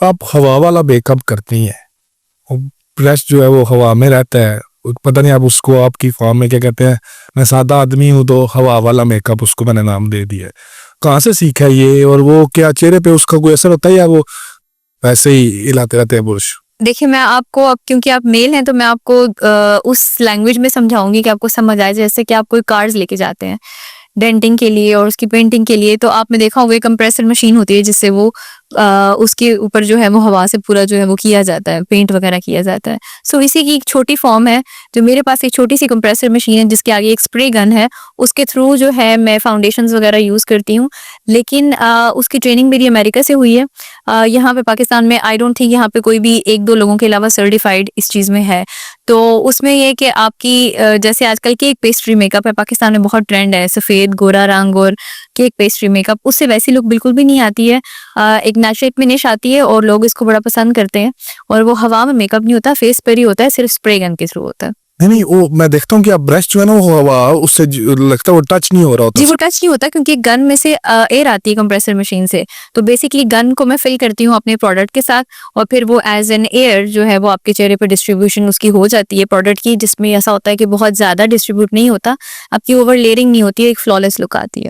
आप हवा वाला मेकअप करती हैं, ब्रश जो है वो हवा में रहता है, पता नहीं आप उसको आपकी फॉर्म में क्या कहते हैं। मैं सादा आदमी हूँ तो हवा वाला मेकअप उसको मैंने नाम दे दिया है। कहाँ से सीखा है ये, और वो क्या चेहरे पे उसका कोई असर होता है या वो वैसे ही हिलाते रहते हैं बुरुश? देखिए, मैं आपको अब क्योंकि आप मेल हैं तो मैं आपको उस लैंग्वेज में समझाऊंगी कि आपको समझ आए। जैसे कि आप कोई कार्ड्स लेके जाते हैं डेंटिंग के लिए और उसकी पेंटिंग के लिए, तो आपने देखा होगा एक कंप्रेसर मशीन होती है जिससे वो उसके ऊपर जो है वो हवा से पूरा जो है वो किया जाता है, पेंट वगैरह किया जाता है। सो इसी की एक छोटी फॉर्म है जो मेरे पास एक छोटी सी कंप्रेसर मशीन है जिसके आगे एक स्प्रे गन है। उसके थ्रू जो है मैं फाउंडेशंस वगैरह यूज़ करती हूँ। लेकिन उसकी ट्रेनिंग मेरी अमेरिका से हुई है। यहाँ पे पाकिस्तान में आई डोंट थिंक यहाँ पे कोई भी एक दो लोगों के अलावा सर्टिफाइड इस चीज़ में है। तो उसमें ये है कि आपकी जैसे आजकल केक पेस्ट्री मेकअप है, पाकिस्तान में बहुत ट्रेंड है, सफ़ेद गोरा रंग और केक पेस्ट्री मेकअप, उससे वैसी लुक बिल्कुल भी नहीं आती है। एक नेचुरल फिनिश आती है और लोग इसको बड़ा पसंद करते हैं। और वो हवा में मेकअप नहीं होता, फेस पर ही होता है, सिर्फ स्प्रे गन के थ्रू होता है। नहीं नहीं, वो मैं देखता हूँ कि आप ब्रश जो है ना वो हवा उससे लगता है वो टच नहीं हो रहा होता। जी, वो टच नहीं होता क्योंकि गन में से एयर आती है कंप्रेसर मशीन से। तो बेसिकली गन को मैं फिल करती हूँ अपने प्रोडक्ट के साथ और फिर वो एज एन एयर जो है वो आपके चेहरे पर डिस्ट्रीब्यूशन उसकी हो जाती है प्रोडक्ट की, जिसमें ऐसा होता है कि बहुत ज़्यादा डिस्ट्रीब्यूट नहीं होता, आपकी ओवर लेयरिंग नहीं होती है, एक फ्लॉलेस लुक आती है।